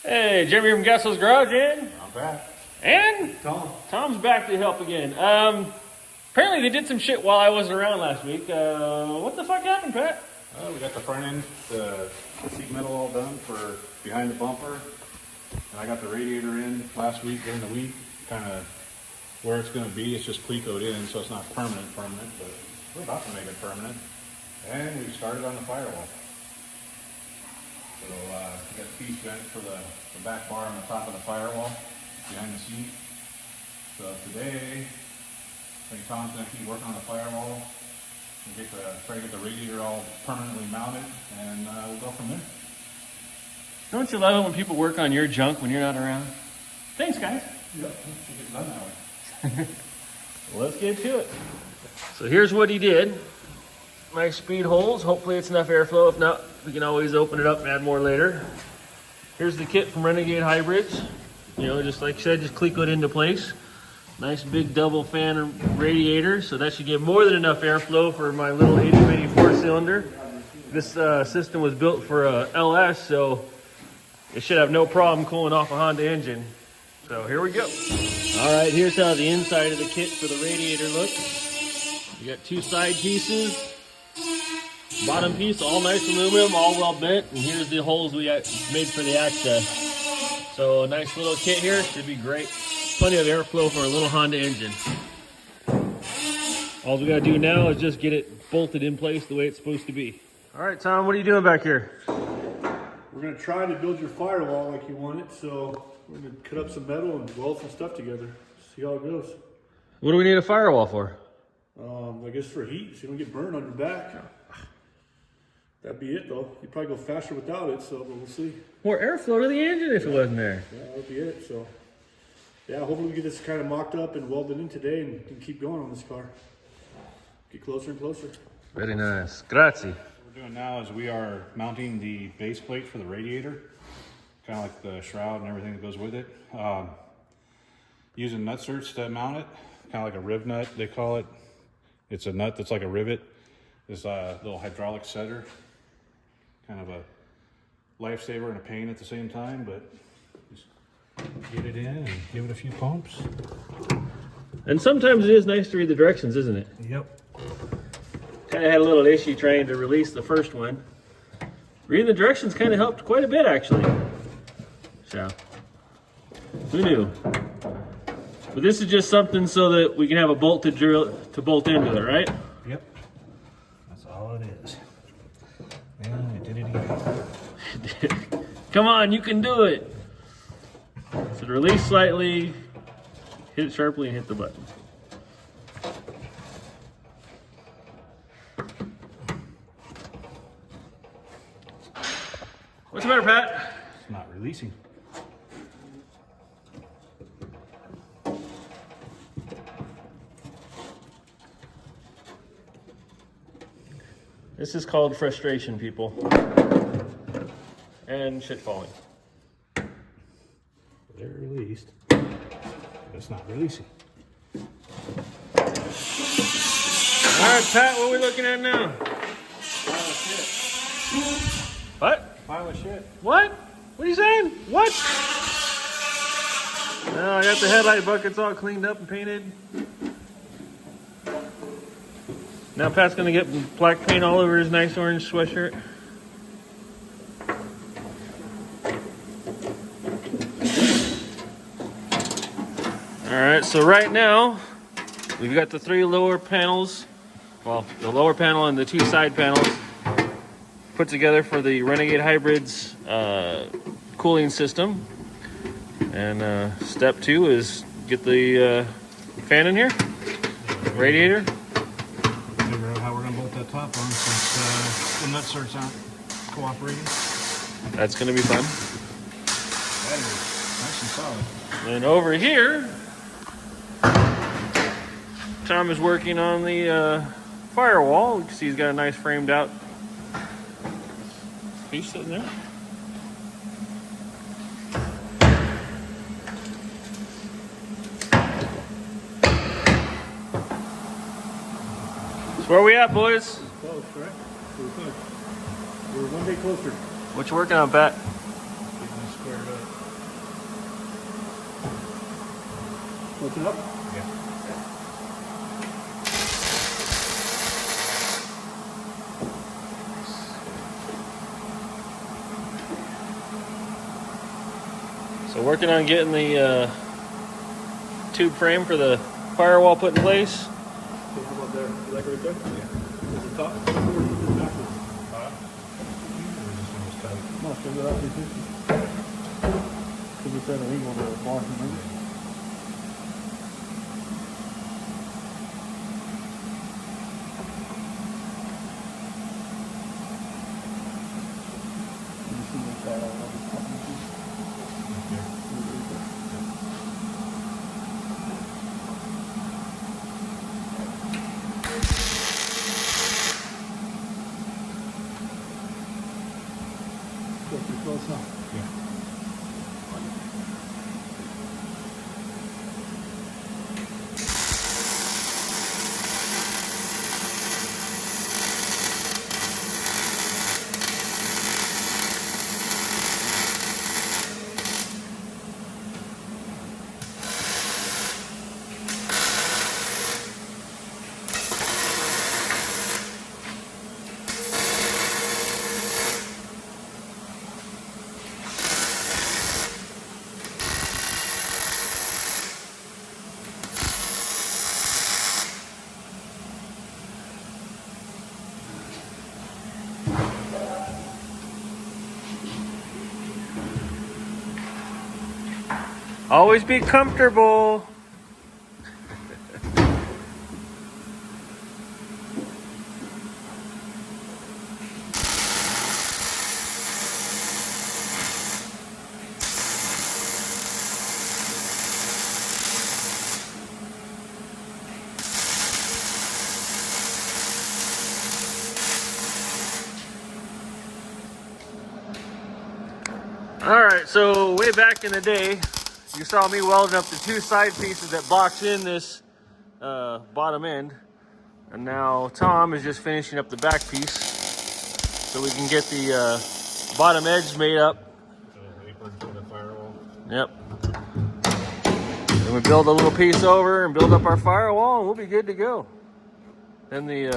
Hey, Jeremy from Gassel's Garage, and I'm back. And Tom's back to help again. Apparently they did some shit while I wasn't around last week. What the fuck happened, Pat? We got the front end, the seat metal all done for behind the bumper. And I got the radiator in last week during the week, kind of where it's going to be. It's just Clecoed in, so it's not permanent, but we're about to make it permanent. And we started on the firewall. So we got the piece bent for the back bar on the top of the firewall behind the seat. So today, I think Tom's going to keep working on the firewall and try to get the radiator all permanently mounted, and we'll go from there. Don't you love it when people work on your junk when you're not around? Thanks, guys. Yep, it gets done that way. Well, let's get to it. So here's what he did. Nice speed holes. Hopefully it's enough airflow. If not, we can always open it up and add more later. Here's the kit from Renegade Hybrids. You know, just like I said, just Clecoed into place. Nice big double fan radiator, so that should give more than enough airflow for my little 80-bitty 4-cylinder. This system was built for a LS, so it should have no problem cooling off a Honda engine. So here we go. All right, here's how the inside of the kit for the radiator looks. You got two side pieces. Bottom piece, all nice aluminum, all well bent. And here's the holes we got made for the access. So a nice little kit here, should be great. Plenty of airflow for a little Honda engine. All we gotta do now is just get it bolted in place the way it's supposed to be. All right, Tom, what are you doing back here? We're going to try to build your firewall like you want it, so we're going to cut up some metal and weld some stuff together. See how it goes. What do we need a firewall for? I guess for heat, so you don't get burned on your back. That'd be it, though. You'd probably go faster without it, so we'll see. More airflow to the engine if it wasn't there. Yeah, that'd be it. So, yeah, hopefully we get this kind of mocked up and welded in today and keep going on this car. Get closer and closer. Very nice. Grazie. What we're doing now is we are mounting the base plate for the radiator, kind of like the shroud and everything that goes with it. Using nut certs to mount it, kind of like a riv nut, they call it. It's a nut that's like a rivet. This little hydraulic setter, kind of a lifesaver and a pain at the same time, but just get it in and give it a few pumps. And sometimes it is nice to read the directions, isn't it? Yep. Kind of had a little issue trying to release the first one. Reading the directions kind of helped quite a bit, actually. So, who knew? But this is just something so that we can have a bolt to drill to bolt into it, right? Yep. That's all it is. And we did it again. Come on, you can do it. So release slightly, hit it sharply, and hit the button. What's the matter, Pat? It's not releasing. This is called frustration, people. And shit falling. They're released, but it's not releasing. All right, Pat, what are we looking at now? Pile of shit. What? Pile of shit. What? What are you saying? What? No, I got the headlight buckets all cleaned up and painted. Now Pat's gonna get black paint all over his nice orange sweatshirt. All right, so right now, we've got the three lower panels. Well, the lower panel and the two side panels put together for the Renegade Hybrids cooling system. And step two is get the fan in here, radiator. Figure out how we're gonna bolt that top on since the nut certs aren't cooperating. That's gonna be fun. That is nice and solid. And over here, Tom is working on the firewall. You can see he's got a nice framed out piece sitting there. So where we at, boys? Close, right? We're one day closer. What you working on, Pat? Getting this squared up. Open up. Yeah. So working on getting the tube frame for the firewall put in place. Okay, how about there? You like it right there? Yeah. Is the top? Or is it backwards? This one was tight. No, figure it out. Because it's at an angle to the bar, remember? You see what's that all over the top of the piece? Go pretty close, huh? Yeah. Always be comfortable. All right, so way back in the day, you saw me welding up the two side pieces that box in this bottom end. And now Tom is just finishing up the back piece so we can get the bottom edge made up. The apron for the firewall. Yep. Then we build a little piece over and build up our firewall and we'll be good to go. Then the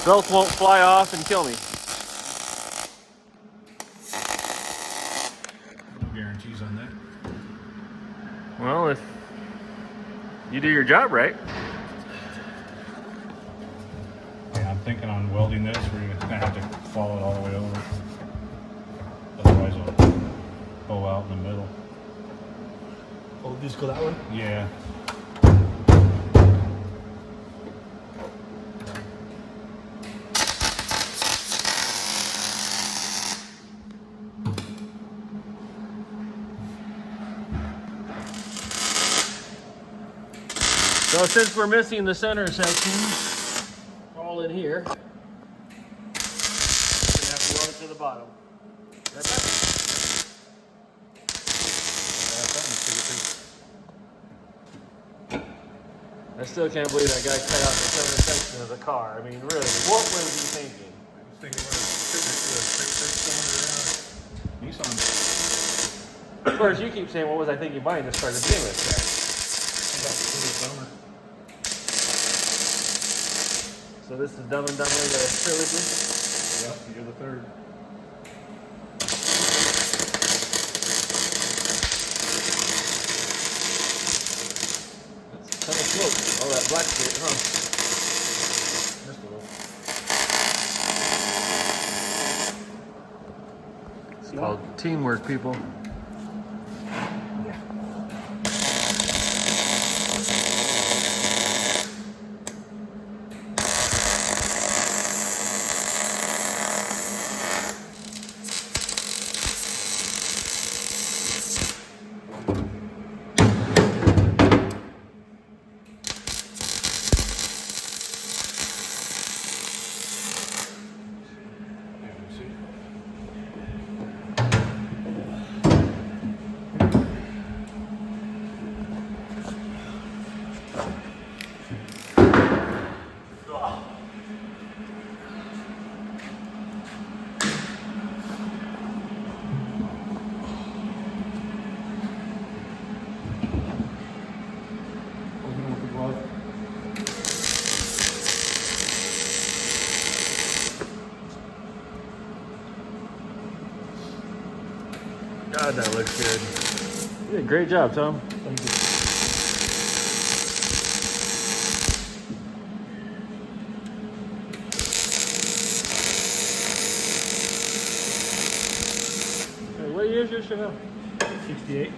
belt won't fly off and kill me. No guarantees on that. Well, if you do your job right. Yeah, I'm thinking on welding this. We're gonna have to follow it all the way over. Otherwise, it'll bow out in the middle. Oh, just go that way? Yeah. So since we're missing the center section, all in here, we're gonna have to run it to the bottom. Right back. I still can't believe that guy cut out the center section of the car. I mean, really, what was he thinking? I was thinking we're sitting next to a straight cylinder Of course, you keep saying, what was I thinking buying this car to begin with, Jack? So this is Dumb and Dumber, the trilogy? Yep, you're the third. That's kind of smoke. All that black shit, huh? Just a little. It's called teamwork, people. God, that looks good. You did a great job, Tom. Thank you. Hey, what year is your Chanel? 68.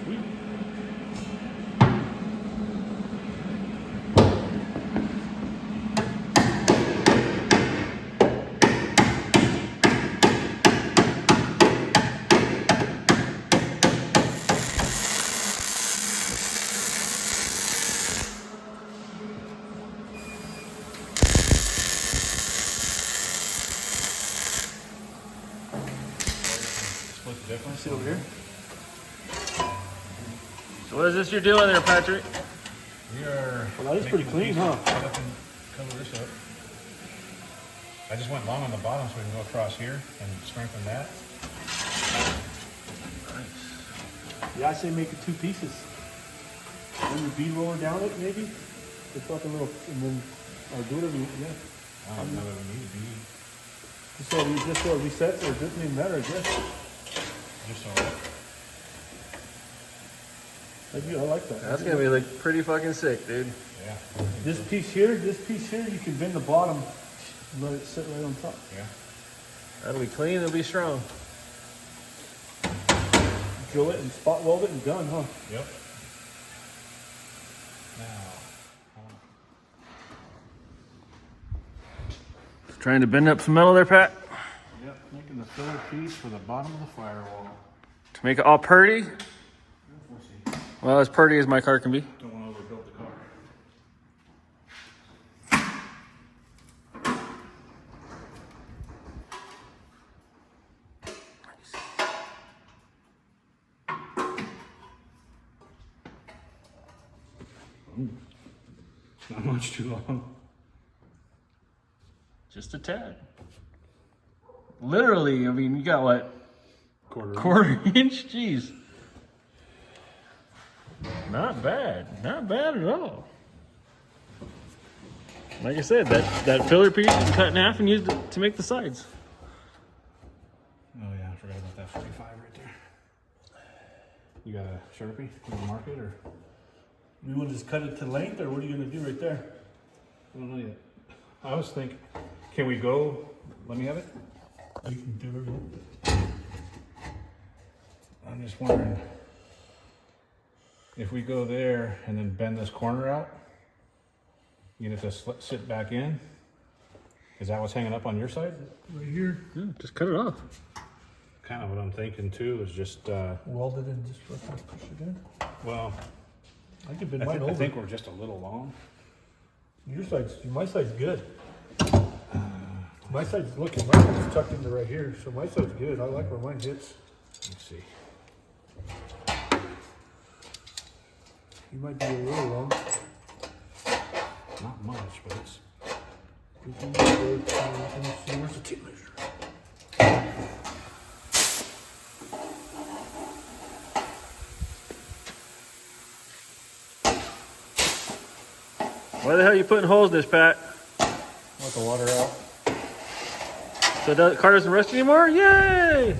Sweet. Split the difference. See over here? So what is this you're doing there, Patrick? We are. Well, that is pretty clean, huh? Cut up and cover this up. I just went long on the bottom so we can go across here and strengthen that. Yeah, I say make it 2 pieces. Then the bead roller down it, maybe. It's like a little, and then or do whatever you, yeah. I don't know that we need to be Just so it resets, or it doesn't even matter, I guess. just all right. I like that. That's gonna be like pretty fucking sick, dude. Yeah. This piece here, you can bend the bottom, and let it sit right on top. Yeah. That'll be clean, it'll be strong. Drill it and spot weld it and done, huh? Yep. Now. Trying to bend up some metal there, Pat, Yep. Making the filler piece for the bottom of the firewall. to make it all purty. We'll see. Well, as purty as my car can be. Don't want to overbuild the car. Not much too long. Just a tad. Literally, I mean, you got what? Quarter. Inch? Jeez. Not bad. Not bad at all. Like I said, that filler piece you can cut in half and use it to make the sides. Oh yeah, I forgot about that 45 right there. You got a Sharpie? You want to mark it or? You want to just cut it to length, or what are you going to do right there? I don't know yet. I was thinking, can we go? Let me have it. You can do everything. I'm just wondering if we go there and then bend this corner out, you get it to sit back in. Is that what's hanging up on your side? Right here. Yeah, just cut it off. Kind of what I'm thinking too is just, Weld it and just push it in. well, I could bend mine over. I think we're just a little long. My side's good. My side's looking, my side's tucked into right here, so my side's good. I like where mine hits. Let's see. You might be a little long. Not much, but it's. Let me see, where's the tape measure? Why the hell are you putting holes in this, Pat? Let the water out. So the car doesn't rust anymore? Yay!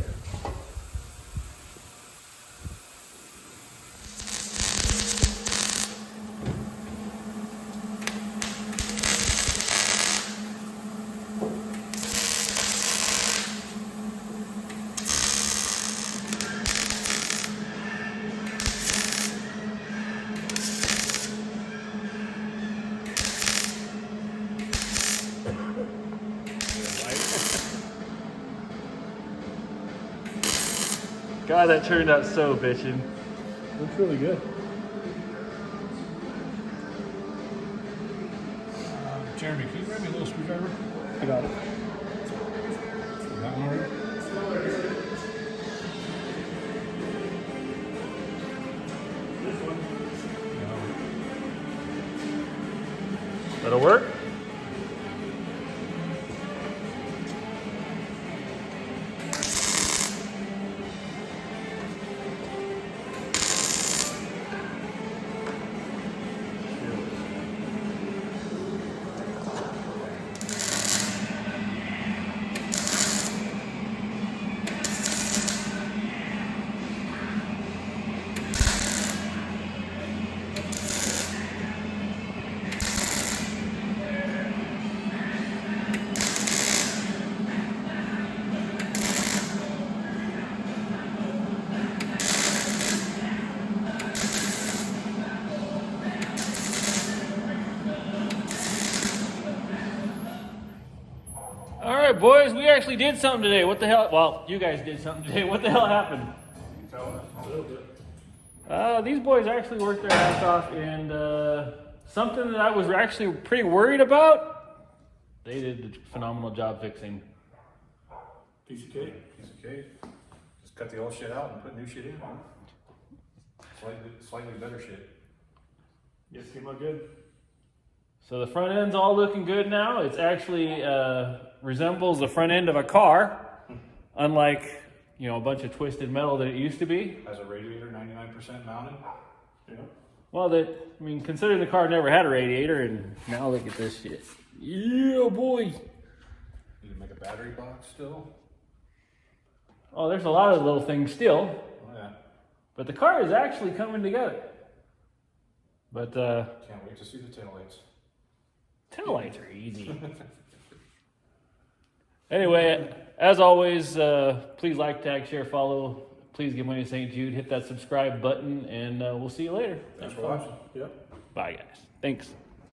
God, that turned out so bitchin'. Looks really good. Jeremy, can you grab me a little screwdriver? I got it. That one already? That'll work? right, boys, we actually did something today. What the hell? Well, you guys did something today. What the hell happened? You can tell us a little bit. These boys actually worked their ass off, and something that I was actually pretty worried about, they did a phenomenal job fixing. Piece of cake. Piece of cake. Just cut the old shit out and put new shit in. Huh? Slightly better shit. Yes, came out good. So the front end's all looking good now. It's actually resembles the front end of a car, unlike, you know, a bunch of twisted metal that it used to be. Has a radiator 99% mounted. Yeah. Well, I mean, considering the car never had a radiator, and now look at this shit. Yeah, boy. Need to make a battery box still. Oh, there's a lot of little things still, Oh yeah. but the car is actually coming together. But Can't wait to see the taillights. taillights are easy. Anyway, as always, please like, tag, share, follow. Please give money to St. Jude. Hit that subscribe button, and we'll see you later. Thanks for watching. Yep. Bye, guys. Thanks.